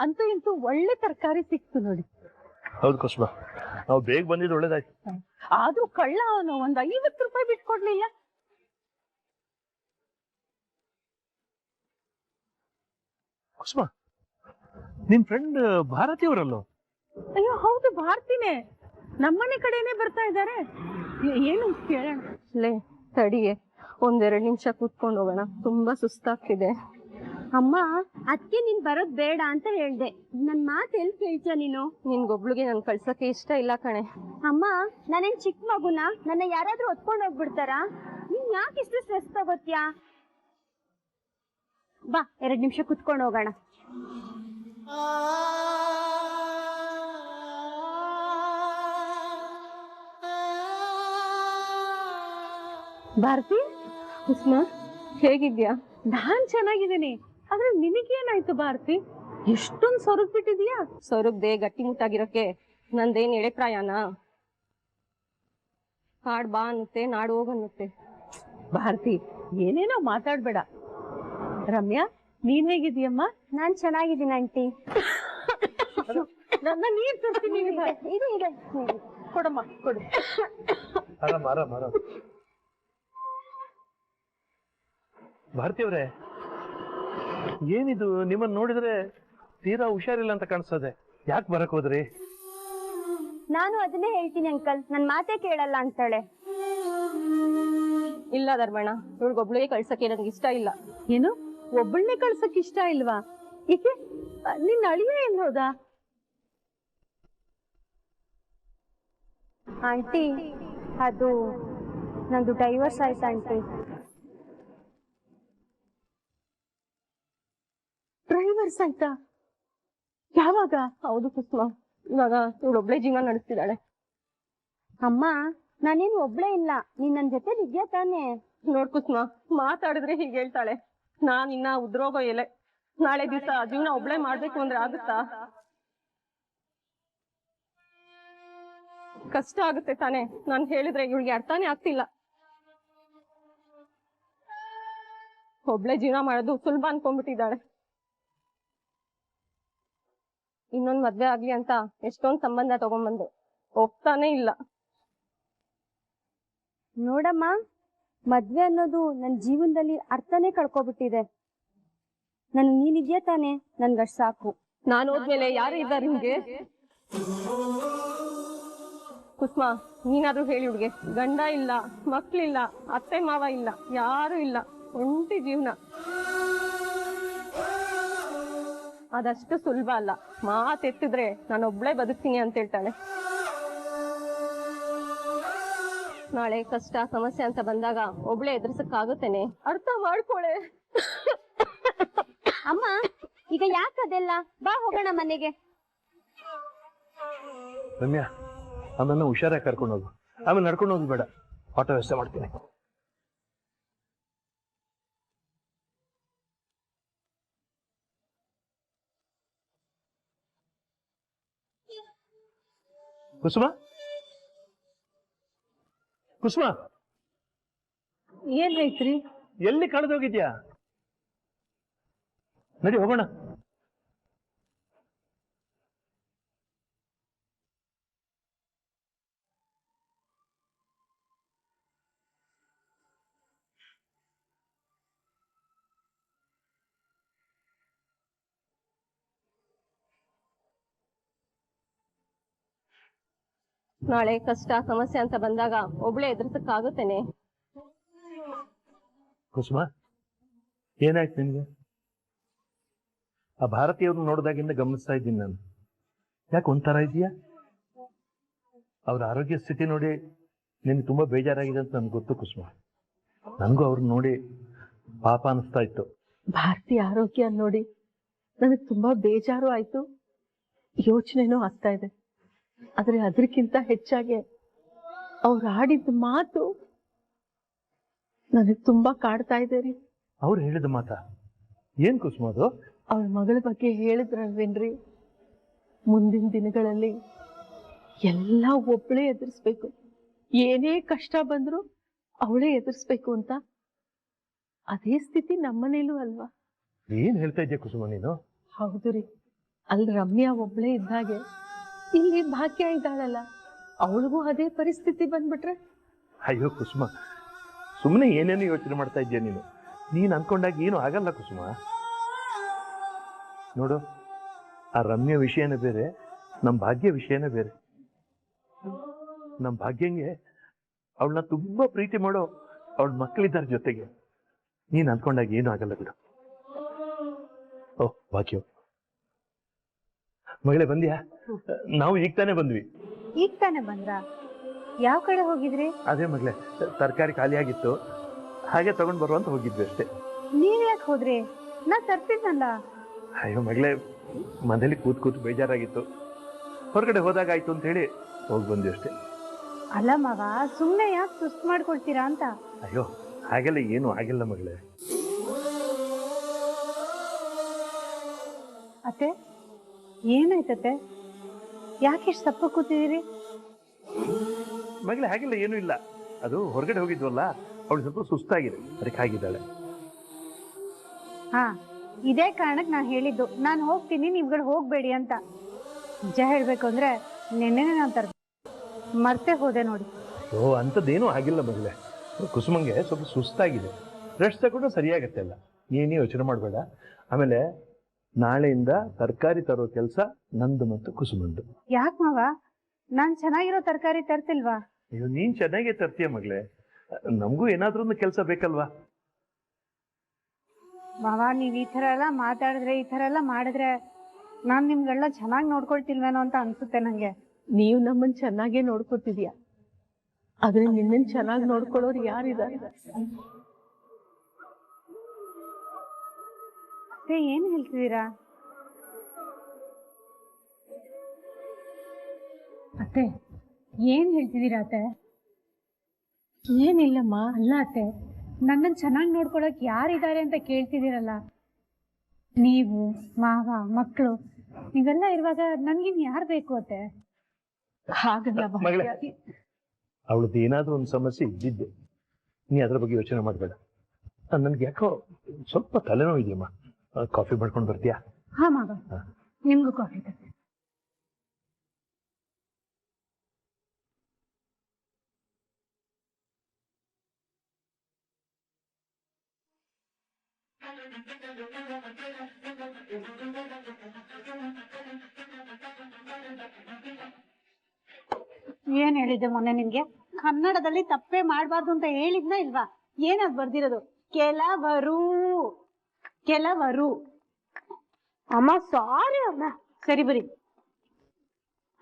ಅಂತೂ ಇಂತೂ ಒಳ್ಳೆ ತರಕಾರಿ ಸಿಕ್ತು ನೋಡಿ. ಹೌದು ಕುಸುಮ, ನಾವು ಬೇಗ ಬಂದಿದ್ದು ಒಳ್ಳೇದಾಯ್ತು. ಆದ್ರೂ ಕಳ್ಳ ಅವನು ಒಂದ್ 50 ರೂಪಾಯಿ ಬಿಟ್ಕೊಡ್ಲಿಲ್ಲ. ಕುಸುಮ, ನಿನ್ ಫ್ರೆಂಡ್ ಭಾರತಿ ಅವರಲ್ಲೋ? ಅಯ್ಯೋ ಹೌದು, ಭಾರತಿನೇ. ನಮ್ಮನೆ ಕಡೆನೆ ಬರ್ತಾ ಇದ್ದಾರೆ. ಏನು ಕೇಳೋಣ? ಲೇ ತಡಿಯೇ, 1-2 ನಿಮಿಷ ಕೂತ್ಕೊಂಡು ಹೋಗೋಣ, ತುಂಬಾ ಸುಸ್ತಾಗ್ತಿದೆ. ಅಮ್ಮ, ಅದಕ್ಕೆ ನೀನ್ ಬರೋದ್ ಬೇಡ ಅಂತ ಹೇಳ್ದೆ. ನನ್ ಮಾತು ಎಲ್ಲಿ ಕೇಳ್ತೀಯ ನೀನು? ನಿನ್ಗೊಬ್ಳಿಗೆ ನನ್ ಕಳ್ಸಕ್ಕೆ ಇಷ್ಟ ಇಲ್ಲ ಕಣೆ. ಅಮ್ಮ, ನಾನೇನ್ ಚಿಕ್ಕ ಮಗುನ? ನನ್ನ ಯಾರಾದ್ರೂ ಹೊತ್ಕೊಂಡ್ ಹೋಗ್ಬಿಡ್ತಾರಾ? ನೀನ್ ಯಾಕೆ ಇಷ್ಟು ಸ್ಟ್ರೆಸ್ ತಗೋತ್ಯಾ? ಬಾ, 2 ನಿಮಿಷ ಕುತ್ಕೊಂಡು ಹೋಗೋಣ. ಭಾರತಿ, ಕುಸುಮ, ಹೇಗಿದ್ಯಾ? ನಾನ್ ಚೆನ್ನಾಗಿದ್ದೀನಿ. ಆದ್ರೆ ನಿನಗೇನಾಯ್ತು ಭಾರತಿ? ಎಷ್ಟೊಂದು ಸೊರಗ್ ಬಿಟ್ಟಿದ್ಯಾ? ಸೊರಗ್ದೆ ಗಟ್ಟಿ ಮುಟ್ಟಾಗಿರೋಕೆ ನಂದೇನ್ ಎಳೆಪ್ರಾಯನ? ಕಾಡ್ ಬಾ ಅನ್ನುತ್ತೆ, ನಾಡು ಹೋಗನ್ನುತ್ತೆ. ಭಾರತಿ, ಏನೇನೋ ಮಾತಾಡ್ಬೇಡ. ರಮ್ಯಾ, ನೀನ್ ಹೇಗಿದೀಯಮ್ಮ? ನಾನ್ ಚೆನ್ನಾಗಿದ್ದೀನಿ ಆಂಟಿ. ನನ್ನ ನೀರ್ ತರ್ತೀನಿ. ಕೊಡಮ್ಮ, ಕೊಡು. ಆರಾಮ್ ಆರಾಮ್ ಆರಾಮ್. ಭಾರತಿ ಅವರೇ, ಏನಿದು? ನಿಮ್ಮನ್ನ ನೋಡಿದ್ರೆ ತೀರಾ ಹುಷಾರಿಲ್ಲ ಅಂತ ಕಾಣಿಸ್ತದೆ. ಯಾಕೆ ಬರಕ್ ಹೋದ್ರಿ? ನಾನು ಅದನ್ನೇ ಹೇಳ್ತೀನಿ ಅಂಕಲ್, ನನ್ ಮಾತೇ ಕೇಳಲ್ಲ ಅಂತಾಳೆ. ಇಲ್ಲ ಧರ್ಮಣ್ಣ, ಇವ್ಳಿಗೊಬ್ಳಿಗೆ ಕಳ್ಸಕ್ಕೆ ನನ್ಗೆ ಇಷ್ಟ ಇಲ್ಲ. ಏನು, ಒಬ್ಬಳನ್ನೇ ಕಳ್ಸಕ್ ಇಷ್ಟ ಇಲ್ವಾ? ಏಕೆ, ನಿನ್ನ ಅಳಿಯ ಏನ್ ಹೋದ? ಆಂಟಿ, ಅದು ನಂದು ಡೈವರ್ಸ್ ಆಯ್ತು ಆಂಟಿ. ಡ್ರೈವರ್ಸ್ ಆಯ್ತಾ? ಯಾವಾಗ? ಹೌದು ಕುಸುಮ, ಇವಾಗ ಇವಳೊಬ್ಳೆ ಜೀವನ ನಡೆಸ್ತಿದ್ದಾಳೆ. ಅಮ್ಮ, ನಾನೇನು ಒಬ್ಳೇ ಇಲ್ಲ, ನೀನ್ ನನ್ ಜೊತೆ ಇದ್ಯಾ ತಾನೇ? ನೋಡ್ ಕುಸುಮ, ಮಾತಾಡಿದ್ರೆ ಹೀಗೆ ಹೇಳ್ತಾಳೆ. ನಾನ್ ಇನ್ನ ಉದ್ರೋಗೋ ಎಲೆ. ನಾಳೆ ದಿವಸ ಜೀವನ ಒಬ್ಳೆ ಮಾಡ್ಬೇಕು ಅಂದ್ರೆ ಆಗುತ್ತಾ? ಕಷ್ಟ ಆಗುತ್ತೆ ತಾನೆ. ನಾನ್ ಹೇಳಿದ್ರೆ ಇವಳಿಗೆ ಅರ್ಥನೇ ಆಗ್ತಿಲ್ಲ. ಒಬ್ಳೆ ಜೀವನ ಮಾಡೋದು ಸುಲಭ ಅನ್ಕೊಂಡ್ಬಿಟ್ಟಿದ್ದಾಳೆ. ಇನ್ನೊಂದ್ ಮದ್ವೆ ಆಗ್ಲಿ ಅಂತ ಎಷ್ಟೊಂದ್ ಸಂಬಂಧ ತಗೊಂಡ್ಬಂದು ಒಪ್ತಾನೆ ಇಲ್ಲ. ನೋಡಮ್ಮ, ಮದ್ವೆ ಅನ್ನೋದು ನನ್ ಜೀವನದಲ್ಲಿ ಅರ್ಥನೇ ಕಳ್ಕೊಬಿಟ್ಟಿದೆ. ನೀನಿದ್ಯಾ ತಾನೆ, ನನ್ಗಷ್ಟ್ ಸಾಕು. ನಾನು ಹೋದ್ಮೇಲೆ ಯಾರು ಇದ್ದಾರೆ ನಿಮ್ಗೆ? ಕುಸುಮ, ನೀನಾದ್ರೂ ಹೇಳಿ ಹುಡ್ಗೆ. ಗಂಡ ಇಲ್ಲ, ಮಕ್ಳಿಲ್ಲ, ಅತ್ತೆ ಮಾವ ಇಲ್ಲ, ಯಾರು ಇಲ್ಲ, ಒಂಟಿ ಜೀವನ. ಅದಷ್ಟು ಸುಲಭ ಅಲ್ಲ. ಮಾತೆತ್ತಿದ್ರೆ ನಾನೊಬ್ಳೆ ಬದುಕ್ತೀನಿ ಅಂತ ಹೇಳ್ತಾಳೆ. ನಾಳೆ ಕಷ್ಟ ಸಮಸ್ಯೆ ಅಂತ ಬಂದಾಗ ಒಬ್ಳೆ ಎದುರಿಸಕ್ಕಾಗುತ್ತೇನೆ? ಅರ್ಥ ಮಾಡ್ಕೊಳೆ. ಅಮ್ಮ, ಈಗ ಯಾಕದೆಲ್ಲ? ಬಾ ಹೋಗೋಣ ಮನೆಗೆ. ರಮ್ಯಾ, ಅವನನ್ನ ಹುಷಾರಾಗಿ ಕರ್ಕೊಂಡು ಹೋಗು. ಆಮೇಲೆ ನಡ್ಕೊಂಡು ಹೋಗಿ ಬೇಡ, ಆಟೋ ವ್ಯವಸ್ಥೆ ಮಾಡ್ತೀನಿ. ಕುಸುಮ, ಕುಸುಮ, ಏನ್ ಐತ್ರಿ? ಎಲ್ಲಿ ಕಳೆದೋಗಿದ್ಯಾ? ನಡಿ ಹೋಗೋಣ. ನಾಳೆ ಕಷ್ಟ ಸಮಸ್ಯೆ ಅಂತ ಬಂದಾಗ ಒಬ್ಳೆ ಎದುರಿಸಕ್ಕಾಗುತ್ತೇನೆ? ಕುಸುಮ, ಏನಾಯ್ತು ನಿನ್ಗೆ? ಆ ಭಾರತೀಯವ್ರನ್ನ ನೋಡಿದಾಗಿಂದ ಗಮನಿಸ್ತಾ ಇದ್ದೀನಿ ನಾನು. ಯಾಕೆ ಒಂಥರ ಇದೆಯಾ? ಅವ್ರ ಆರೋಗ್ಯ ಸ್ಥಿತಿ ನೋಡಿ ನಿನ್ಗೆ ತುಂಬಾ ಬೇಜಾರಾಗಿದೆ ಅಂತ ನನ್ಗೆ ಗೊತ್ತು ಕುಸುಮ. ನನಗೂ ಅವ್ರನ್ನ ನೋಡಿ ಪಾಪ ಅನಿಸ್ತಾ ಇತ್ತು. ಭಾರತಿ ಆರೋಗ್ಯ ನೋಡಿ ನನಗೆ ತುಂಬಾ ಬೇಜಾರು ಆಯ್ತು, ಯೋಚನೆನೂ ಆಗ್ತಾ ಇದೆ. ಆದ್ರೆ ಅದಕ್ಕಿಂತ ಹೆಚ್ಚಾಗಿ ಅವ್ರು ಆಡಿದ ಮಾತು ನನಗೆ ತುಂಬಾ ಕಾಡ್ತಾ ಇದೆ ರೀ. ಅವ್ರು ಹೇಳಿದ ಮಾತಾ? ಏನ್ ಕುಸುಮ ಅದು? ಅವಳ ಮಗಳ ಬಗ್ಗೆ ಹೇಳಿದ್ರಲ್ವೇನ್ರಿ, ಮುಂದಿನ ದಿನಗಳಲ್ಲಿ ಎಲ್ಲ ಒಬ್ಬಳೇ ಎದುರಿಸ್ಬೇಕು, ಏನೇ ಕಷ್ಟ ಬಂದ್ರು ಅವಳೇ ಎದುರಿಸ್ಬೇಕು ಅಂತ. ಅದೇ ಸ್ಥಿತಿ ನಮ್ಮನೇಲೂ ಅಲ್ವಾ? ಏನ್ ಹೇಳ್ತಾ ಇದ್ಯಾ ಕುಸುಮ ನೀನು? ಹೌದು ರೀ, ಅಲ್ಲಿ ರಮ್ಯಾ ಒಬ್ಳೇ ಇದ್ದಾಗೆ ಇಲ್ಲಿ ಭಾಗ್ಯ ಇದ್ದಾಳಲ್ಲ, ಅವಳಿಗೂ ಅದೇ ಪರಿಸ್ಥಿತಿ ಬಂದ್ಬಿಟ್ರೆ? ಅಯ್ಯೋ ಕುಸುಮ, ಸುಮ್ಮನೆ ಏನೇನು ಯೋಚನೆ ಮಾಡ್ತಾ ಇದ್ದೀಯ ನೀನು. ನೀನು ಅನ್ಕೊಂಡಾಗ ಏನು ಆಗಲ್ಲ ಕುಸುಮ. ನೋಡು, ಆ ರಮ್ಯ ವಿಷಯನೇ ಬೇರೆ, ನಮ್ಮ ಭಾಗ್ಯ ವಿಷಯನೇ ಬೇರೆ. ನಮ್ಮ ಭಾಗ್ಯಂಗೆ ಅವಳನ್ನ ತುಂಬಾ ಪ್ರೀತಿ ಮಾಡೋ ಅವಳ ಮಕ್ಕಳಿದ್ದಾರೆ ಜೊತೆಗೆ. ನೀನು ಅನ್ಕೊಂಡಾಗ ಏನು ಆಗಲ್ಲ ಬಿಡು. ಓಹ್ ಭಾಗ್ಯ, ಮಗಳೇ ಬಂದ್ಯಾ? ನಾವು ಈಗ ತಾನೇ ಬಂದ್ವಿ. ಈಗ ತಾನೇ ಬಂದ್ರ? ಯಾವ ಕಡೆ ಹೋಗಿದ್ರಿ? ಅದೇ ಮಗಳೇ, ತರಕಾರಿ ಖಾಲಿ ಆಗಿತ್ತು, ಹಾಗೆ ತಗೊಂಡ್ ಬರುವಂತ ಹೋಗಿದ್ವಿ ಅಷ್ಟೇ. ನೀವ್ ಯಾಕೆ ಹೋದ್ರಿ? ನಾ ತರ್ತಿದ್ನಲ್ಲ. ಅಯ್ಯೋ ಮಗಳೇ, ಮನೇಲಿ ಕೂತು ಬೇಜಾರಾಗಿತ್ತು, ಹೊರಗಡೆ ಹೋದಾಗ ಆಯ್ತು ಅಂತ ಹೇಳಿ ಹೋಗಿ ಬಂದ್ವಿ ಅಷ್ಟೇ. ಅಲ್ಲ ಮಗ, ಸುಮ್ನೆ ಯಾಕೆ ಸುಸ್ತು ಮಾಡ್ಕೊಳ್ತೀರಾ ಅಂತ. ಅಯ್ಯೋ ಹಾಗೆಲ್ಲ ಏನು ಆಗಿಲ್ಲ ಮಗಳೇ. ಅತ್ತೆ, ಏನಾಯ್ತತೆ? ಯಾಕೆ ಇಷ್ಟು ಸಪ್ಪ ಕೂತಿದ್ದೀರಿ? ಮಗಳೇ ಹಾಗೆಲ್ಲ ಏನೂ ಇಲ್ಲ, ಅದು ಹೊರಗಡೆ ಹೋಗಿದ್ವಲ್ಲ, ಅವಳು ಸ್ವಲ್ಪ ಸುಸ್ತಾಗಿದೆ, ಅದಕ್ಕೆ ಆಗಿದ್ದಾಳೆ. ಹಾ, ಇದೇ ಕಾರಣಕ್ಕೆ ನಾನು ಹೇಳಿದ್ದು ನಾನು ಹೋಗ್ತೀನಿ, ನೀವುಗಳು ಹೋಗ್ಬೇಡಿ ಅಂತ. ನಿಜ ಹೇಳ್ಬೇಕು ಅಂದ್ರೆ ನೆನ್ನೆನೆ ನಾನು ಮರ್ತೆ ಹೋದೆ ನೋಡಿ. ಓ, ಅಂಥದ್ದೇನೂ ಆಗಿಲ್ಲ ಮಗಳೇ. ಕುಸುಮಂಗೆ ಸ್ವಲ್ಪ ಸುಸ್ತಾಗಿದೆ, ರೆಸ್ಟ್ ತಗೊಂಡು ಸರಿಯಾಗತ್ತೆ ಅಲ್ಲ, ಏನೇ ಯೋಚನೆ ಮಾಡಬೇಡ. ಆಮೇಲೆ ನಾಳೆಯಿಂದ ತರಕಾರಿ ತರೋ ಕೆಲಸ ನಂದು ಮತ್ತು ಕುಸುಮಂದು. ಯಾಕೆ ಮಾವ, ನಾನು ಚೆನ್ನಾಗಿರೋ ತರಕಾರಿ ತರ್ತಿಲ್ವಾ? ಅಯ್ಯೋ, ನೀನ್ ಚೆನ್ನಾಗೇ ತರ್ತೀಯ ಮಗಳೇ, ನಮಗೂ ಏನಾದ್ರೂ ಒಂದು ಕೆಲಸ ಬೇಕಲ್ವಾ? ಮಾವ, ನೀವ್ ಈ ತರ ಎಲ್ಲ ಮಾತಾಡಿದ್ರೆ, ಈ ತರ ಎಲ್ಲ ಮಾಡಿದ್ರೆ ನಾನ್ ನಿಮ್ಗೆಲ್ಲ ಚೆನ್ನಾಗಿ ನೋಡ್ಕೊಳ್ತಿಲ್ವೇನೋ ಅಂತ ಅನ್ಸುತ್ತೆ ನಂಗೆ. ನೀವು ನಮ್ಮನ್ನ ಚೆನ್ನಾಗೇ ನೋಡ್ಕೊತಿದ್ಯಾ, ಆದ್ರೆ ನಿನ್ನನ್ ಚೆನ್ನಾಗಿ ನೋಡ್ಕೊಳ್ಳೋರು ಯಾರಿದ್ದಾರೆ? ಏನ್ ಹೇಳ್ತಿದ್ದೀರಾ ಅತ್ತೆ? ಏನ್ ಹೇಳ್ತಿದ್ದೀರಾ ಅತ್ತೆ? ಏನಿಲ್ಲಮ್ಮ. ಅಲ್ಲ ಅತ್ತೆ, ನನ್ನನ್ನು ಚೆನ್ನಾಗಿ ನೋಡ್ಕೊಳಕ್ ಯಾರಿದ್ದಾರೆ ಅಂತ ಕೇಳ್ತಿದ್ದೀರಲ್ಲ. ನೀವು, ಮಾವ, ಮಕ್ಕಳು ನೀವೆಲ್ಲ ಇರುವಾಗ ನನ್ಗಿನ್ ಯಾರು ಬೇಕು ಅತ್ತೆ? ಹಾಗಲ್ಲ ಮಗಳೇ, ಅವಳದ್ದು ಏನಾದ್ರೂ ಒಂದು ಸಮಸ್ಯೆ ಇದ್ದಿದ್ದೆ, ನೀ ಅದ್ರ ಬಗ್ಗೆ ಯೋಚನೆ ಮಾಡಬೇಡ. ನನ್ಗೆ ಯಾಕೋ ಸ್ವಲ್ಪ ತಲೆನೋವು ಇದೆಯಮ್ಮ, ಕಾಫಿ ಮಾಡ್ಕೊಂಡು ಬರ್ತೀಯಾ? ಹಾ ಮಾವ, ನಿಮ್ಗೂ ಕಾಫಿ ತರ್ತೀನಿ. ಏನ್ ಹೇಳಿದ್ದೆ ಮೊನ್ನೆ ನಿನ್ಗೆ? ಕನ್ನಡದಲ್ಲಿ ತಪ್ಪೇ ಮಾಡ್ಬಾರ್ದು ಅಂತ ಹೇಳಿದ್ನ ಇಲ್ವಾ? ಏನಾದ್ ಬರ್ದಿರೋದು? ಕೆಲವರು. ಅಮ್ಮ ಸಾರಿ ಅಮ್ಮ. ಸರಿ ಬರಿ,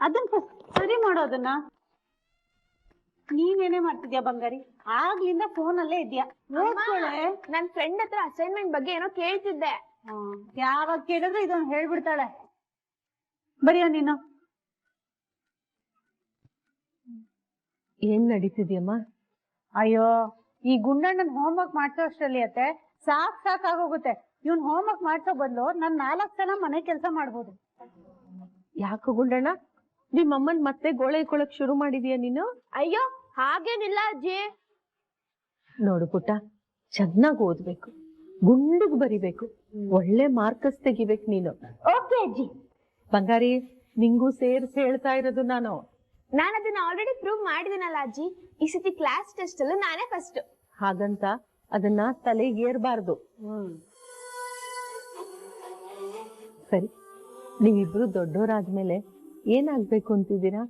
ಅದನ್ನ ಸರಿ ಮಾಡೋದನ್ನ. ನೀನೇನೇ ಮಾಡ್ತಿದ್ಯಾ ಬಂಗಾರಿ? ಆಗ್ಲಿಂದ ಫೋನ್ ಅಲ್ಲೇ ಇದ್ಯಾ? ನನ್ ಫ್ರೆಂಡ್ ಹತ್ರ ಅಸೈನ್ಮೆಂಟ್ ಬಗ್ಗೆ ಏನೋ ಕೇಳ್ತಿದ್ದೆ. ಯಾವಾಗ ಕೇಳಿದ್ರೆ ಇದೊಂದು ಹೇಳ್ಬಿಡ್ತಾಳೆ. ಬರಿಯೋ ನೀನು. ಏನ್ ನಡೀತಿದ್ಯಮ್ಮ? ಅಯ್ಯೋ, ಈ ಗುಂಡಣ್ಣನ್ ಹೋಮ್ವರ್ಕ್ ಮಾಡ್ಸೋ ಅಷ್ಟರಲ್ಲಿ ಅತ್ತೆ ಸಾಕಾಗೋಗುತ್ತೆ. ಇವ್ನ್ ಹೋಮ್ವರ್ಕ್ ಮಾಡ್ಸೋ ಬದಲು ನಾನ್ 4 ಸಲ ಮನೆ ಕೆಲಸ ಮಾಡ್ಬೋದು. ಯಾಕೆ ಗುಂಡಣ್ಣ, ನಿಮ್ಮಮ್ಮನ್ ಮತ್ತೆ ಗೋಳೆ ಇಟ್ಕೊಳಕ್ ಶುರು ಮಾಡಿದೀಯ ನೀನು? ಅಯ್ಯೋ ಹಾಗೇನಿಲ್ಲ ಅಜ್ಜಿ. ನೋಡು ಪುಟ್ಟ, ಚೆನ್ನಾಗಿ ಓದ್ಬೇಕು, ಗುಂಡಿಗ್ ಬರಿಬೇಕು, ಒಳ್ಳೆ ಮಾರ್ಕಸ್ ತೆಗಿಬೇಕು ನೀನು. ಓಕೆ ಅಜ್ಜಿ. ಬಂಗಾರಿ, ನಿಂಗೂ ಸೇರ್ಸಿ ಹೇಳ್ತಾ ಇರೋದು ನಾನು. ನಾನು ಅದನ್ನ ಆಲ್ರೆಡಿ ಪ್ರೂವ್ ಮಾಡಿದಿನಲ್ಲ ಅಜ್ಜಿ. ಈ ಸತಿ ಕ್ಲಾಸ್ ಟೆಸ್ಟ್ ಅಲ್ಲೂ ನಾನೇ ಫಸ್ಟ್. ಹಾಗಂತ ಅದನ್ನ ತಲೆಗೇರ್ಬಾರ್ದು. ಸರಿ, ನೀವಿಬ್ರು ದೊಡ್ಡವರಾದ್ಮೇಲೆ ಏನಾಗ್ಬೇಕು ಅಂತಿದ್ದೀರಾ?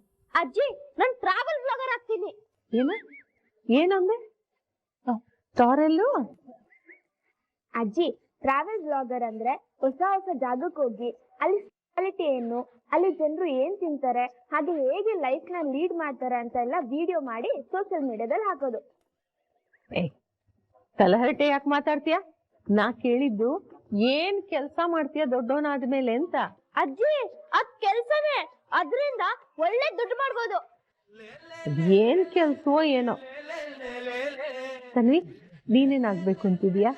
ಅಜ್ಜಿ, ನಾನ್ ಟ್ರಾವೆಲ್ ಬ್ಲಾಗರ್ ಆಗ್ತೀನಿ. ಏನಂದ್ರೆ ತಾರೆಲ್ಲೂ? ಅಜ್ಜಿ, ಟ್ರಾವೆಲ್ ಬ್ಲಾಗರ್ ಅಂದ್ರೆ ಹೊಸ ಹೊಸ ಜಾಗಕ್ಕೆ ಹೋಗಿ ಅಲ್ಲಿ ಕ್ವಾಲಿಟಿ ಏನು, ಅಲ್ಲಿ ಜನರು ಏನ್ ತಿಂತಾರೆ, ಹಾಗೆ ಹೇಗೆ ಲೈಫ್ ನ ಲೀಡ್ ಮಾಡ್ತಾರೆ ಅಂತ ಎಲ್ಲ ವಿಡಿಯೋ ಮಾಡಿ ಸೋಷಿಯಲ್ ಮೀಡಿಯಾದಲ್ಲಿ ಹಾಕೋದು. ತಲಹರಟೆ ಯಾಕೆ ಮಾತಾಡ್ತೀಯ? ನಾ ಕೇಳಿದ್ದು ಏನ್ ಕೆಲ್ಸ ಮಾಡ್ತೀಯ ದೊಡ್ಡವನಾದ್ಮೇಲೆ ಅಂತ. ಅಜ್ಜಿ, ಅದ್ ಕೆಲ್ಸನೇ, ಅದ್ರಿಂದ ಒಳ್ಳೆ ದುಡ್ಡು ಮಾಡ್ಬೋದು. ಏನ್ ಕೆಲ್ಸವೋ ಏನೋ. ತನ್ವಿ, ನೀನೇನಾಗ್ಬೇಕು ಅಂತಿದ್ಯಾ?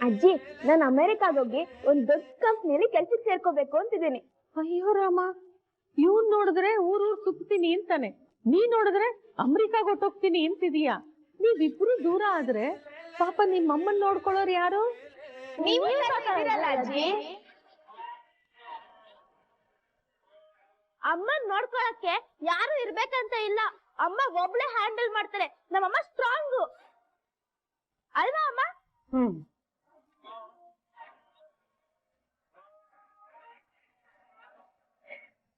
ಅಜ್ಜಿ, ನಾನು ಅಮೆರಿಕಾಗ ಹೋಗಿ ಒಂದ್ ದೊಡ್ಡ ಕಂಪ್ನಿಯಲ್ಲಿ ಕೆಲ್ಸಕ್ಕೆ ಸೇರ್ಕೋಬೇಕು ಅಂತಿದ್ದೀನಿ. ಅಯ್ಯೋ ರಾಮ, ಇವ್ನ್ ನೋಡಿದ್ರೆ ಊರೂರ್ ಸುತ್ತೀನಿ ಅಂತಾನೆ, ನೀ ನೋಡಿದ್ರೆ ಅಮೆರಿಕಾಗ ಹೊಟ್ಟೋಗ್ತೀನಿ ಅಂತಿದೀಯಾ. ನೀವಿಬ್ರು ದೂರ ಆದ್ರೆ ಪಾಪ ನಿಮ್ಮಮ್ಮನ್ ನೋಡ್ಕೊಳ್ಳೋರು ಯಾರು? ನೀವು ಅಜ್ಜಿ. ಅಮ್ಮನ್ ನೋಡ್ಕೊಳಕ್ಕೆ ಯಾರು ಇರ್ಬೇಕಂತ ಇಲ್ಲ. ಅಮ್ಮ ಒಬ್ಳೆ ಹ್ಯಾಂಡಲ್ ಮಾಡ್ತಾರೆ. ನಮ್ಮಮ್ಮ ಸ್ಟ್ರಾಂಗು ಅಲ್ವಾ ಅಮ್ಮ?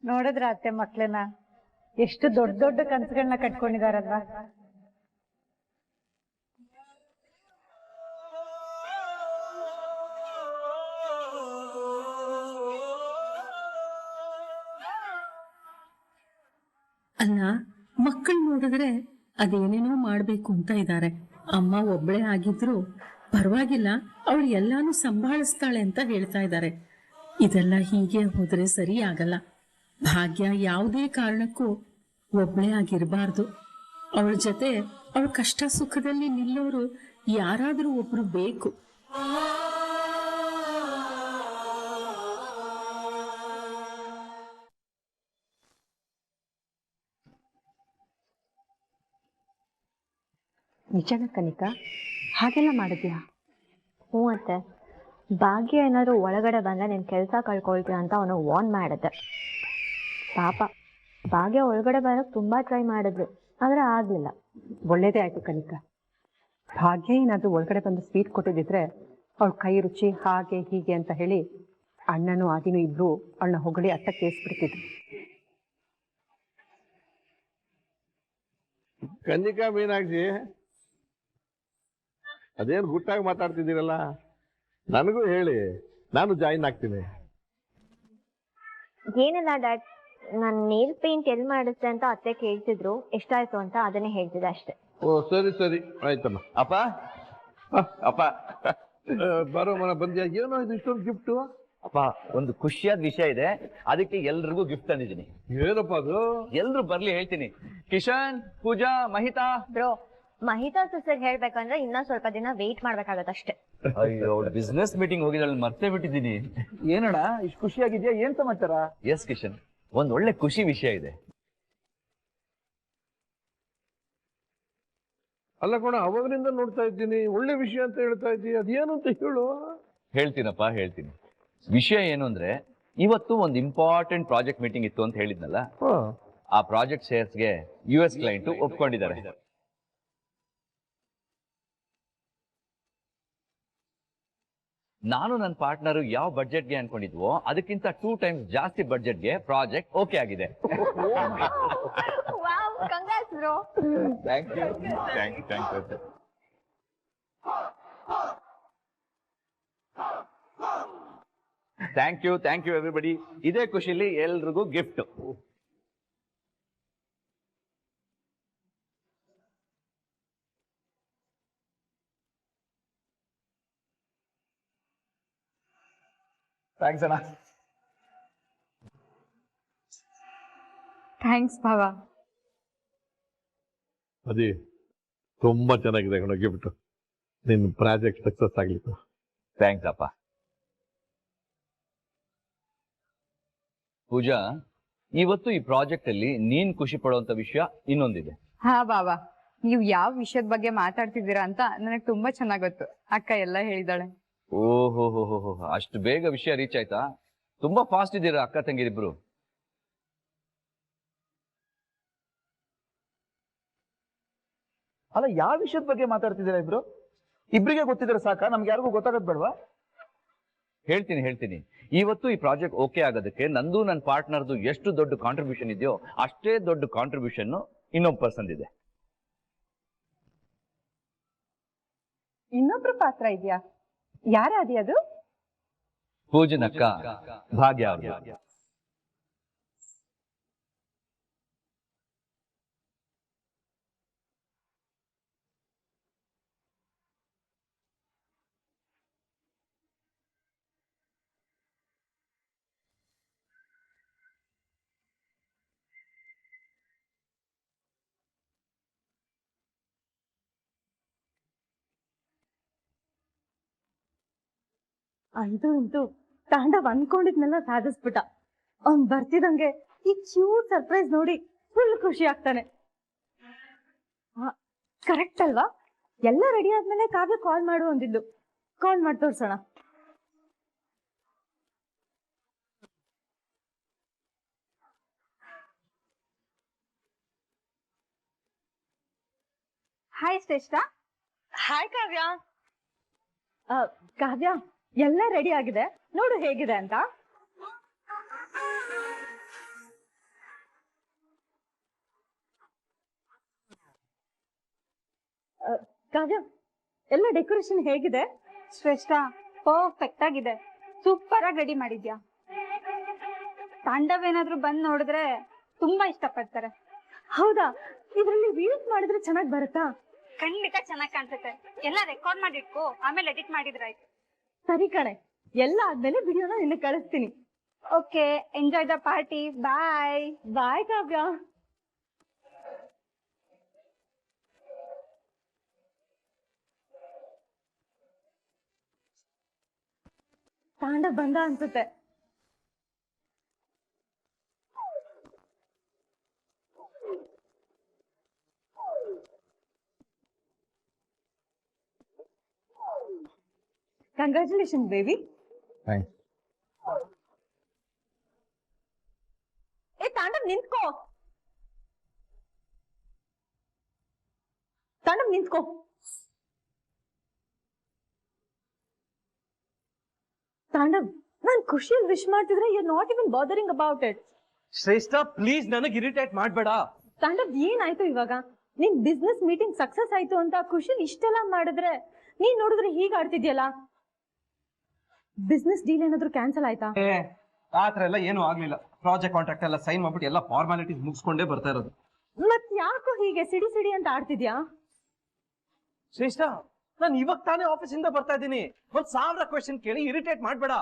ನೋಡಿದ್ರ ಅತ್ತೆ ಮಕ್ಳನ್ನ ಎಷ್ಟು ದೊಡ್ಡ ದೊಡ್ಡ ಕನಸುಗಳನ್ನ ಕಟ್ಕೊಂಡಿದಾರಲ್ವಾ. ಅಲ್ಲ, ಮಕ್ಕಳು ನೋಡಿದ್ರೆ ಅದೇನೇನೋ ಮಾಡ್ಬೇಕು ಅಂತ ಇದ್ದಾರೆ. ಅಮ್ಮ ಒಬ್ಳೆ ಆಗಿದ್ರು ಪರವಾಗಿಲ್ಲ, ಅವಳು ಎಲ್ಲಾನು ಸಂಭಾಳಿಸ್ತಾಳೆ ಅಂತ ಹೇಳ್ತಾ ಇದ್ದಾರೆ. ಇದೆಲ್ಲ ಹೀಗೆ ಹೋದ್ರೆ ಸರಿ ಆಗಲ್ಲ. ಭಾಗ್ಯ ಯಾವುದೇ ಕಾರಣಕ್ಕೂ ಒಬ್ಳೆ ಆಗಿರಬಾರ್ದು. ಅವಳ ಜೊತೆ ಅವಳ ಕಷ್ಟ ಸುಖದಲ್ಲಿ ನಿಲ್ಲೋರು ಯಾರಾದ್ರೂ ಒಬ್ರು ಬೇಕು. ನಿಜನ ಕನಿಕಾ, ಹಾಗೆಲ್ಲ ಮಾಡಿದ್ಯಾ? ಹ್ಞೂ ಅತ್ತೆ, ಭಾಗ್ಯ ಏನಾದ್ರು ಒಳಗಡೆ ಬಂದ್ರೆ ನೀನ್ ಕೆಲಸ ಕಳ್ಕೊಳ್ತೀಯ ಅಂತ ಅವನು ವಾರ್ನ್ ಮಾಡಿದ್ದೆ. ಪಾಪ ಭಾಗ್ಯ ಒಳಗಡೆ ಬರೋಕ್ ತುಂಬಾ ಟ್ರೈ ಮಾಡಿದ್ರು, ಆದ್ರೆ ಆಗ್ಲಿಲ್ಲ. ಒಳ್ಳೇದೇ ಆಯ್ತು ಕನಿಕಾ. ಭಾಗ್ಯ ಏನಾದ್ರೂ ಒಳಗಡೆ ಬಂದು ಸ್ವೀಟ್ ಕೊಟ್ಟಿದ್ರೆ ಅವಳ ಕೈ ರುಚಿ ಹಾಗೆ ಹೀಗೆ ಅಂತ ಹೇಳಿ ಅಣ್ಣನೂ ಆದಿನೂ ಇಬ್ರು ಅವಳನ್ನ ಹೊಗಳಿ ಅಟ್ಟಕ್ಕೆ ಏರ್ಸ್ಬಿಡ್ತಿದ್ರು. ಕನ್ನಿಕಾ ಮೀನಾಕ್ಷಿ, ಅದೇನು ಗುಟ್ಟಾಗಿ ಮಾತಾಡ್ತಿದ್ದೀರಲ್ಲ, ನನಗೂ ಹೇಳಿ, ನಾನು ಜಾಯಿನ್ ಆಗ್ತೀನಿ. ಏನಿಲ್ಲ ಡ್ಯಾಡ್, ನಾನು ನೇಲ್ ಪೇಂಟ್ ಎಲ್ಲಿ ಮಾಡಿಸ್ತೆ ಅಂತ ಅತ್ತೆ ಕೇಳ್ತಿದ್ರು, ಎಷ್ಟಾಯ್ತು ಅಂತ ಅದನ್ನೇ ಹೇಳ್ತಿದ್ದೆ ಅಷ್ಟೇ. ಓ ಸರಿ ಸರಿ ಆಯ್ತಮ್ಮ. ಅಪ್ಪ ಅಪ್ಪ ಬರೋ ಮನ ಬಂದ್ಯಾ? ಏನೋ ಇದು ಇಷ್ಟೊಂದು ಗಿಫ್ಟು? ಅಪ್ಪ, ಒಂದು ಖುಷಿಯಾದ ವಿಷಯ ಇದೆ, ಅದಕ್ಕೆ ಎಲ್ರಿಗೂ ಗಿಫ್ಟ್ ತಂದಿದ್ದೀನಿ. ಏನಪ್ಪ ಅದು? ಎಲ್ರು ಬರ್ಲಿ ಹೇಳ್ತೀನಿ. ಕಿಶನ್, ಪೂಜಾ, ಮಹಿತಾ. ಬ್ರೋ, ಮಹಿತಾ ಸಿಸ್ಟರ್ಗೆ ಹೇಳ್ಬೇಕಂದ್ರೆ ಇನ್ನೂ ಸ್ವಲ್ಪ ದಿನ ವೇಟ್ ಮಾಡ್ಬೇಕಾಗತ್ತಷ್ಟೇ. ಅಯ್ಯೋ, ಬಿಸ್ನೆಸ್ ಮೀಟಿಂಗ್ ಹೋಗಿದ್ರೆ ಮರ್ತೇ ಬಿಟ್ಟಿದ್ದೀನಿ. ಏನಣ್ಣ ಇಷ್ಟು ಖುಷಿಯಾಗಿದ್ಯಾ? ಏನ್ ಸಮಾಚಾರ? ಎಸ್ ಕಿಶನ್, ಒಂದ್ ಒಳ್ಳೆ ಖುಷಿ ವಿಷಯ ಇದೆ. ಅಲ್ಲ ಕಣ, ಅವಾಗಲಿಂದ ನೋಡ್ತಾ ಇದ್ದೀನಿ, ಒಳ್ಳೆ ವಿಷಯ ಅಂತ ಹೇಳ್ತಾ ಇದ್ದೀನಿ, ಅದೇನು ಅಂತ ಹೇಳು. ಹೇಳ್ತೀನಪ್ಪ, ಹೇಳ್ತೀನಿ. ವಿಷಯ ಏನು ಅಂದ್ರೆ, ಇವತ್ತು ಒಂದು ಇಂಪಾರ್ಟೆಂಟ್ ಪ್ರಾಜೆಕ್ಟ್ ಮೀಟಿಂಗ್ ಇತ್ತು ಅಂತ ಹೇಳಿದ್ನಲ್ಲ, ಆ ಪ್ರಾಜೆಕ್ಟ್ ಶೇರ್ಸ್ಗೆ US ಕ್ಲೈಂಟ್ ಒಪ್ಕೊಂಡಿದ್ದಾರೆ. ನಾನು ನನ್ನ ಪಾರ್ಟ್ನರ್ ಯಾವ ಬಡ್ಜೆಟ್ಗೆ ಅನ್ಕೊಂಡಿದ್ವೋ ಅದಕ್ಕಿಂತ 2 times ಜಾಸ್ತಿ ಬಡ್ಜೆಟ್ಗೆ ಪ್ರಾಜೆಕ್ಟ್ ಓಕೆ ಆಗಿದೆ. Thank you everybody. ಇದೇ ಖುಷಿಲಿ ಎಲ್ರಿಗೂ ಗಿಫ್ಟ್. ಥ್ಯಾಂಕ್ಸ್ ಅಣ್ಣ. ಥ್ಯಾಂಕ್ಸ್ ಭಾವ. ಅದೇ ತುಂಬಾ ಚೆನ್ನಾಗಿದೆ ಕಣ ಗಿಫ್ಟ್. ನಿನ್ನ ಪ್ರಾಜೆಕ್ಟ್ ಸಕ್ಸಸ್ ಆಗ್ಲಿತ್ತು. ಥ್ಯಾಂಕ್ಸ್ ಅಪ್ಪ. ಪೂಜಾ, ಇವತ್ತು ಈ ಪ್ರಾಜೆಕ್ಟ್ ಅಲ್ಲಿ ನೀನ್ ಖುಷಿ ಪಡುವಂತ ವಿಷಯ ಇನ್ನೊಂದಿದೆ. ಹಾ ಬಾಬಾ, ನೀವು ಯಾವ ವಿಷಯದ ಬಗ್ಗೆ ಮಾತಾಡ್ತಿದ್ದೀರಾ ಅಂತ ನನಗೆ ತುಂಬಾ ಚೆನ್ನಾಗ್ ಗೊತ್ತು. ಅಕ್ಕ ಎಲ್ಲ ಹೇಳಿದಾಳೆ. ಓಹೋ, ಅಷ್ಟು ಬೇಗ ವಿಷಯ ರೀಚ್ ಆಯ್ತಾ? ತುಂಬಾ ಫಾಸ್ಟ್ ಇದ್ದೀರಾ ಅಕ್ಕ ತಂಗಿರಿಬ್ರು. ಅಲ್ಲ, ಯಾವ ವಿಷಯದ ಬಗ್ಗೆ ಮಾತಾಡ್ತಿದ್ದೀರಾ ಇಬ್ರು? ಇಬ್ರಿಗೆ ಗೊತ್ತಿದ್ರೆ ಸಾಕ, ನಮ್ಗೆ ಯಾರಿಗೂ ಗೊತ್ತಾಗದ್ ಬೇಡವಾ? ಹೇಳ್ತೀನಿ. ಇವತ್ತು ಈ ಪ್ರಾಜೆಕ್ಟ್ ಓಕೆ ಆಗೋದಕ್ಕೆ ನಂದು ನನ್ನ ಪಾರ್ಟ್ನರ್ದು ಎಷ್ಟು ದೊಡ್ಡ ಕಾಂಟ್ರಿಬ್ಯೂಷನ್ ಇದೆಯೋ ಅಷ್ಟೇ ದೊಡ್ಡ ಕಾಂಟ್ರಿಬ್ಯೂಷನ್ ಇನ್ನೊಬ್ಬ ಪರ್ಸನ್ ಇದೆ. ಇನ್ನೊಬ್ರು ಪಾತ್ರ ಇದೆಯಾ? ಯಾರದಿ ಅದು? ಪೂಜನಕ್ಕ ಭಾಗ್ಯ ಅವ್ರು. ಅಂತೂ ತಾಂಡವ್ ಅನ್ಕೊಂಡಿದ್ನೆಲ್ಲ ಸಾಧಿಸ್ಬಿಟ್ಟ. ಅವ್ನ್ ಬರ್ತಿದಂಗೆ ಈ ಕ್ಯೂಟ್ ಸರ್ಪ್ರೈಸ್ ನೋಡಿ ಫುಲ್ ಖುಷಿ ಆಗ್ತಾನೆ. ಕರೆಕ್ಟ್ ಅಲ್ವಾ? ಎಲ್ಲ ರೆಡಿ ಆದ್ಮೇಲೆ ಕಾವ್ಯ ಕಾಲ್ ಮಾಡು ಅಂದಿದ್ದು. ಕಾಲ್ ಮಾಡಿ ತೋರ್ಸೋಣ. ಹಾಯ್ ಶ್ರೇಷ್ಠ. ಹಾಯ್ ಕಾವ್ಯ. ಕಾವ್ಯ, ಎಲ್ಲ ರೆಡಿ ಆಗಿದೆ, ನೋಡು ಹೇಗಿದೆ ಅಂತ. ಕಾವ್ಯ, ಎಲ್ಲ ಡೆಕೋರೇಷನ್ ಹೇಗಿದೆ? ಶ್ರೇಷ್ಠ, ಪರ್ಫೆಕ್ಟ್ ಆಗಿದೆ. ಸೂಪರ್ ಆಗಿ ರೆಡಿ ಮಾಡಿದ್ಯಾ. ತಾಂಡವ್ ಏನಾದ್ರು ಬಂದ್ ನೋಡಿದ್ರೆ ತುಂಬಾ ಇಷ್ಟಪಡ್ತಾರೆ. ಹೌದಾ? ಇದ್ರಲ್ಲಿ ರೀಲ್ಸ್ ಮಾಡಿದ್ರೆ ಚೆನ್ನಾಗಿ ಬರುತ್ತಾ? ಖಂಡಿತ ಚೆನ್ನಾಗಿ ಕಾಣಿಸುತ್ತೆ. ಎಲ್ಲ ರೆಕಾರ್ಡ್ ಮಾಡಿ ಇಟ್ಕೋ, ಆಮೇಲೆ ಎಡಿಟ್ ಮಾಡಿದ್ರಾಯ್ತು. ಸರಿ ಕಣೆ, ಎಲ್ಲ ಆದ್ಮೇಲೆ ವಿಡಿಯೋನ ನಿನ್ನ ಕಳಿಸ್ತೀನಿ. Okay, enjoy the party. Bye. Bye Kavya. ತಾಂಡ ಬಂದ ಅನ್ಸುತ್ತೆ. Congratulation baby. ಏ ತಾಂಡವ್ ನಿಂತ್ಕೋ, ತಾಂಡವ್ ನಿಂತ್ಕೋ. ತಾಂಡವ್, ನಾನ್ ಖುಷಿಯಲ್ಲಿ ವಿಶ್ ಮಾಡ್ತಿದ್ರೆ you not even bothering about it. Shreshtha, please ನನಗೆ ಇರಿಟೇಟ್ ಮಾಡ್ಬೇಡ. ತಾಂಡವ್, ಏನಾಯ್ತು ಇವಾಗ? ನಿನ್ ಬಿಸ್ನೆಸ್ ಮೀಟಿಂಗ್ ಸಕ್ಸಸ್ ಆಯ್ತು ಅಂತ ಖುಷಿಲಿ ಇಷ್ಟೆಲ್ಲ ಮಾಡಿದ್ರೆ ನೀನ್ ನೋಡಿದ್ರೆ ಹೀಗ್ ಆಡ್ತಿದ್ಯಲ್ಲ. ಬಿಸ್ನೆಸ್ ಡೀಲ್ ಏನಾದ್ರು ಕ್ಯಾನ್ಸಲ್ ಆಯ್ತಾ? ಆತರ ಎಲ್ಲ ಏನು ಆಗ್ಲಿಲ್ಲ. ಪ್ರಾಜೆಕ್ಟ್ ಕಾಂಟ್ರಾಕ್ಟ್ ಎಲ್ಲ ಸೈನ್ ಮಾಡ್ಬಿಟ್ಟು ಎಲ್ಲ ಫಾರ್ಮಾಲಿಟೀಸ್ ಮುಗಿಸ್ಕೊಂಡೇ ಬರ್ತಾ ಇರೋದು. ಮತ್ ಯಾಕೋ ಹೀಗೆ ಸಿಡಿ ಸಿಡಿ ಅಂತ ಆಡ್ತಿದ್ಯಾ? ಶ್ರೇಷ್ಠ, ನಾನು ಇವಾಗ ತಾನೇ ಆಫೀಸ್ ಇಂದ ಬರ್ತಾ ಇದ್ದೀನಿ. 1000 ಕ್ವೆಶ್ಚನ್ ಕೇಳಿ ಇರಿಟೇಟ್ ಮಾಡ್ಬೇಡ.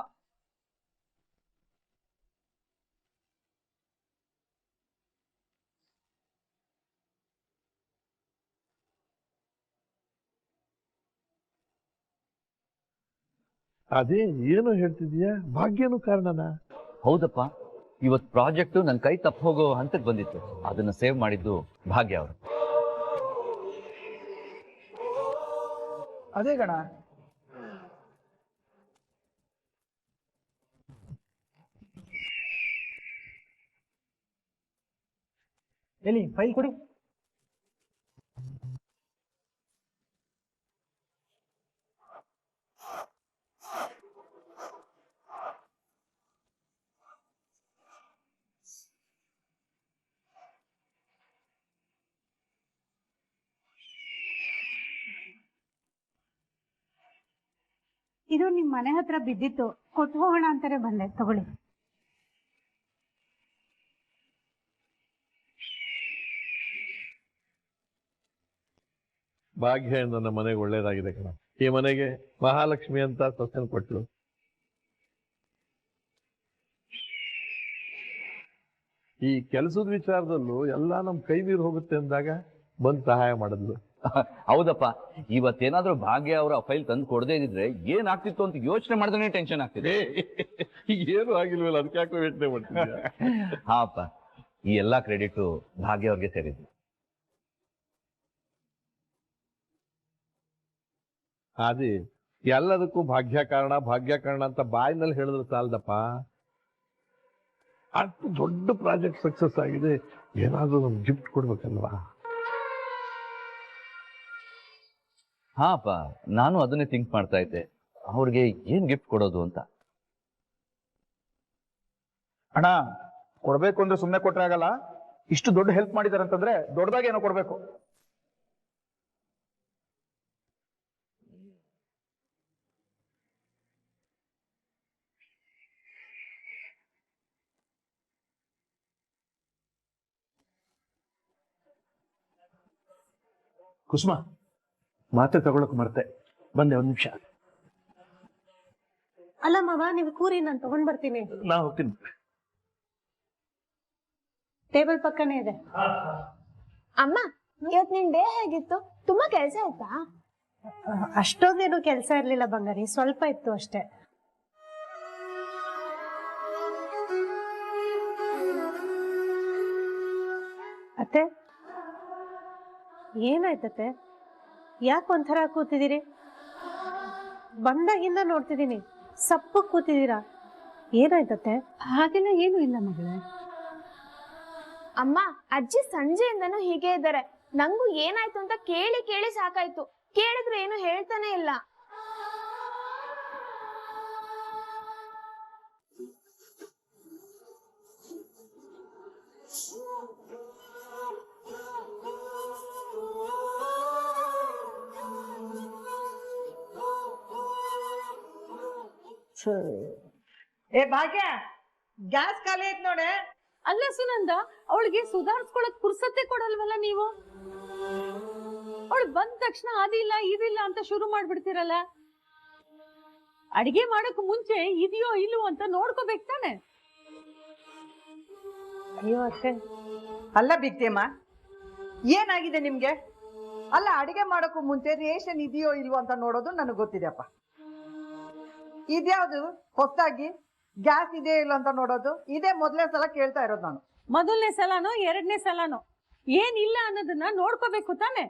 ಅದೇ ಏನು ಹೇಳ್ತಿದ್ಯಾ? ಭಾಗ್ಯನೂ ಕಾರಣನಾ? ಹೌದಪ್ಪ, ಇವತ್ತು ಪ್ರಾಜೆಕ್ಟ್ ನನ್ನ ಕೈ ತಪ್ಪು ಹೋಗೋ ಹಂತಕ್ಕೆ ಬಂದಿತ್ತು. ಅದನ್ನ ಸೇವ್ ಮಾಡಿದ್ದು ಭಾಗ್ಯ ಅವರು. ಅದೇ ಗಣ. ಎಲ್ಲಿ ಫೈಲ್ ಕೊಡಿ. ಇದು ನಿಮ್ ಮನೆ ಹತ್ರ ಬಿದ್ದಿತ್ತು, ಕೊಟ್ಟು ಹೋಗೋಣ ಅಂತಾನೆ ಬಂದೆ, ತಗೊಳ್ಳಿ. ಭಾಗ್ಯ ನನ್ನ ಮನೆಗೆ ಒಳ್ಳೇದಾಗಿದೆ ಕಣ. ಈ ಮನೆಗೆ ಮಹಾಲಕ್ಷ್ಮಿ ಅಂತ ಸೊಸೆನ್ ಕೊಟ್ಲು. ಈ ಕೆಲಸದ ವಿಚಾರದಲ್ಲೂ ಎಲ್ಲ ನಮ್ ಕೈ ಮೀರಿ ಹೋಗುತ್ತೆ ಅಂದಾಗ ಬಂದು ಸಹಾಯ ಮಾಡಿದ್ಲು. ಹೌದಪ್ಪ, ಇವತ್ತೇನಾದ್ರೂ ಭಾಗ್ಯ ಅವರ ಫೈಲ್ ತಂದು ಕೊಡದೇ ಇದ್ರೆ ಏನಾಗ್ತಿತ್ತು ಅಂತ ಯೋಚನೆ ಮಾಡಿದ್ರೆ ಟೆನ್ಷನ್ ಆಗ್ತಿದೆ. ಈಗ ಏನು ಆಗಿಲ್ವಲ್ಲ, ಅದಕ್ಕೆ ಯಾಕೋ ಯೋಚನೆ ಮಾಡ್ತಿದ್ಯಾ? ಹಾ ಅಪ್ಪ, ಈ ಎಲ್ಲಾ ಕ್ರೆಡಿಟ್ ಭಾಗ್ಯ ಅವ್ರಿಗೆ ಸೇರಿದ್ದು. ಅದೇ ಎಲ್ಲದಕ್ಕೂ ಭಾಗ್ಯ ಕಾರಣ ಅಂತ ಬಾಯಿನಲ್ಲಿ ಹೇಳಿದ್ರೆ ಸಾಲದಪ್ಪ. ಅಷ್ಟು ದೊಡ್ಡ ಪ್ರಾಜೆಕ್ಟ್ ಸಕ್ಸಸ್ ಆಗಿದೆ, ಏನಾದ್ರೂ ನಮ್ಗೆ ಗಿಫ್ಟ್ ಕೊಡ್ಬೇಕಲ್ವಾ? ಹಾ ಅಪ್ಪ, ನಾನು ಅದನ್ನೇ ಥಿಂಕ್ ಮಾಡ್ತಾ ಇದ್ದೆ, ಅವ್ರಿಗೆ ಏನ್ ಗಿಫ್ಟ್ ಕೊಡೋದು ಅಂತ. ಅಣ್ಣ, ಕೊಡ್ಬೇಕು ಅಂದ್ರೆ ಸುಮ್ಮನೆ ಕೊಟ್ರೆ ಆಗಲ್ಲ. ಇಷ್ಟು ದೊಡ್ಡ ಹೆಲ್ಪ್ ಮಾಡಿದಾರೆ ಅಂತಂದ್ರೆ ದೊಡ್ಡದಾಗಿ ಏನೋ ಕೊಡ್ಬೇಕು. ಕುಸುಮ, ಮಾತೆ ತಗೊಳಕ್ ಮರ್ತೆ, ಬಂದೆ, ಒಂದ್ ನಿಮಿಷ. ಅಲ್ಲ ಮಾವ, ನೀವು ಕೂರಿ, ನಾನು ತಗೊಂಡ್ ಬರ್ತೀನಿ. ನಾ ಹೋಗ್ತೀನಿ. ಟೇಬಲ್ ಪಕ್ಕನೇ ಇದೆ. ಅಮ್ಮ, ಇವತ್ ನಿನ್ ಡೇ ಹೇಗಿತ್ತು? ತುಂಬಾ ಕೆಲ್ಸ ಆಯ್ತಾ? ಅಷ್ಟೊಂದೇನು ಕೆಲಸ ಇರ್ಲಿಲ್ಲ ಬಂಗಾರಿ, ಸ್ವಲ್ಪ ಇತ್ತು ಅಷ್ಟೇ. ಅತ್ತೆ, ಏನಾಯ್ತತೆ? ಯಾಕೆ ಒಂಥರ ಕೂತಿದ್ದೀರಿ? ಬಂದಾಗಿಂದ ನೋಡ್ತಿದ್ದೀನಿ, ಸಪ್ಪು ಕೂತಿದ್ದೀರಾ, ಏನಾಯ್ತತೆ? ಹಾಗೆಲ್ಲ ಏನು ಇಲ್ಲ ಮಗಳೇ. ಅಮ್ಮ, ಅಜ್ಜಿ ಸಂಜೆಯಿಂದನೂ ಹೀಗೆ ಇದ್ದಾರೆ. ನಂಗೂ ಏನಾಯ್ತು ಅಂತ ಕೇಳಿ ಕೇಳಿ ಸಾಕಾಯ್ತು. ಕೇಳಿದ್ರು ಏನು ಹೇಳ್ತಾನೆ ಇಲ್ಲ. ಏ ಭಾಗ್ಯ, ಗ್ಯಾಸ್ ಖಾಲಿ ಐತ್ ನೋಡೆ. ಅಲ್ಲ ಸುನಂದ, ಅವಳಿಗೆ ಸುಧಾರಿಸ್ಕೊಳಕ್ ಪುರ್ಸತ್ತೆ ಕೊಡಲ್ವಲ್ಲ ನೀವು? ಅವಳು ಬಂದ ತಕ್ಷಣ ಅದಿಲ್ಲ ಇದಿಲ್ಲ ಅಂತ ಶುರು ಮಾಡ್ಬಿಡ್ತೀರಲ್ಲ. ಅಡಿಗೆ ಮಾಡಕ್ ಮುಂಚೆ ಇದೆಯೋ ಇಲ್ವೋ ಅಂತ ನೋಡ್ಕೋಬೇಕು ತಾನೆ. ಅಯ್ಯೋ ಅತ್ತೆ, ಅಲ್ಲ ಬಿಗ್ತಿಯಮ್ಮ, ಏನಾಗಿದೆ ನಿಮ್ಗೆ? ಅಲ್ಲ, ಅಡಿಗೆ ಮಾಡೋಕ್ಕೂ ಮುಂಚೆ ರೇಷನ್ ಇದೆಯೋ ಇಲ್ವೋ ಅಂತ ನೋಡೋದು ನನಗೆ ಗೊತ್ತಿದೆಯಪ್ಪ. ಇದ್ಯಾವ್ದು ಹೊಸದಾಗಿ ಗ್ಯಾಸ್ ಇದೆಯೋ ಇಲ್ಲ ಅಂತ ನೋಡೋದು? ಇದೇ ಮೊದಲನೇ ಸಲ ಕೇಳ್ತಾ ಇರೋದು ನಾನು. ಮೊದಲನೇ ಸಲನೋ ಎರಡನೇ ಸಲನೋ ಏನಿಲ್ಲ ಅನ್ನೋದನ್ನ ನೋಡ್ಕೋಬೇಕು ತಾನೆ.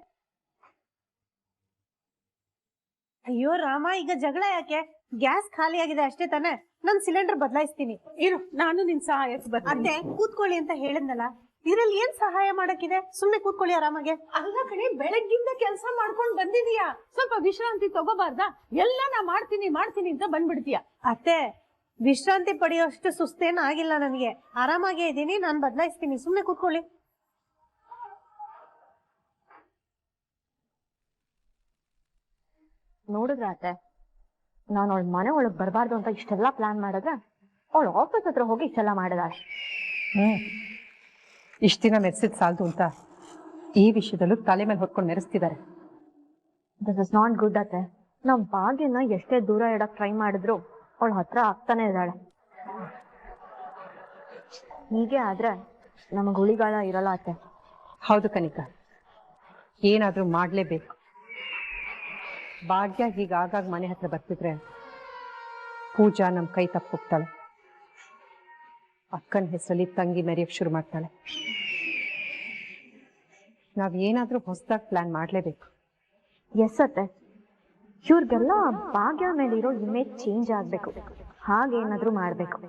ಅಯ್ಯೋ ರಾಮ, ಈಗ ಜಗಳ ಯಾಕೆ? ಗ್ಯಾಸ್ ಖಾಲಿ ಆಗಿದೆ ಅಷ್ಟೇ ತಾನೆ. ನಾನ್ ಸಿಲಿಂಡರ್ ಬದಲಾಯಿಸ್ತೀನಿ. ಇರು, ನಾನು ನಿನ್ ಸಹಾಯಕ್ಕೆ ಬರ್ತೀನಿ. ಅತ್ತೆ ಕೂತ್ಕೊಳ್ಳಿ ಅಂತ ಹೇಳಿದ್ನಲ್ಲ, ಇದ್ರಲ್ಲಿ ಏನ್ ಸಹಾಯ ಮಾಡಕ್ಕಿದೆ? ಸುಮ್ನೆ ಕೂತ್ಕೊಳ್ಳಿ ಆರಾಮಾಗೆ. ಅಲ್ಲ ಕಣೆ, ಬೆಳಗ್ಗಿಂದ ಕೆಲಸ ಮಾಡ್ಕೊಂಡ್ ಬಂದಿದೀಯಾ, ಸ್ವಲ್ಪ ವಿಶ್ರಾಂತಿ ತಗೋಬಾರ್ದಾ? ಎಲ್ಲ ನಾ ಮಾಡ್ತೀನಿ ಅಂತ ಬಂದ್ಬಿಡ್ತೀಯ. ಅತ್ತೆ, ವಿಶ್ರಾಂತಿ ಪಡೆಯೋಷ್ಟು ಸುಸ್ತೇನು ಆಗಿಲ್ಲ ನನಗೆ. ಆರಾಮಾಗೇ ಇದ್ದೀನಿ, ನಾನ್ ಬದಲಾಯಿಸ್ತೀನಿ. ಸುಮ್ನೆ ಕೂತ್ಕೊಳ್ಳಿ. ನೋಡಿದ್ರ ಅತ್ತೆ, ನಾನು ಅವಳ ಮನೆ ಒಳಗ್ ಬರಬಾರ್ದು ಅಂತ ಇಷ್ಟೆಲ್ಲ ಪ್ಲಾನ್ ಮಾಡಿದ್ರೆ ಅವಳು ಆಫೀಸ್ ಹತ್ರ ಹೋಗಿ ಇಷ್ಟೆಲ್ಲ ಮಾಡಿದ. ಇಷ್ಟ ದಿನ ಮೆರೆಸಿದ್ ಸಾಲದು ಅಂತ ಈ ವಿಷಯದಲ್ಲೂ ತಲೆ ಮೇಲೆ ಹೊತ್ಕೊಂಡು ಮೆರೆಸ್ತಿದ್ದಾರೆ. ದಿಸ್ ಇಸ್ ನಾಟ್ ಗುಡ್ ಅತ್ತೆ. ನಾವ್ ಭಾಗ್ಯನ ಎಷ್ಟೇ ದೂರ ಇಡಕ್ ಟ್ರೈ ಮಾಡಿದ್ರು ಅವಳ ಹತ್ರ ಆಗ್ತಾನೆ ಇದ್ದಾಳೆ. ಹೀಗೆ ಆದ್ರೆ ನಮಗ್ ಉಳಿಗಾಲ ಇರಲ್ಲ ಅತ್ತೆ. ಹೌದು ಕನಿಕಾ, ಏನಾದ್ರೂ ಮಾಡ್ಲೇಬೇಕು. ಭಾಗ್ಯ ಹೀಗ ಆಗಾಗ ಮನೆ ಹತ್ರ ಬರ್ತಿದ್ರೆ ಪೂಜಾ ನಮ್ ಕೈ ತಪ್ಪೋಗ್ತಾಳೆ. ಅಕ್ಕನ ಹೆಸರಲ್ಲಿ ತಂಗಿ ಮೆರೆಯಕ್ ಶುರು ಮಾಡ್ತಾಳೆ. ನಾವ್ ಏನಾದ್ರೂ ಹೊಸದಾಗಿ ಪ್ಲಾನ್ ಮಾಡ್ಲೇಬೇಕು. ಎಸ್ ಅತ್ತೆ, ಇವ್ರಿಗೆಲ್ಲ ಭಾಗ್ಯ ಮೇಲೆ ಇರೋ ಇಮೇಜ್ ಚೇಂಜ್ ಆಗ್ಬೇಕು. ಹಾಗೇನಾದ್ರೂ ಮಾಡ್ಬೇಕು.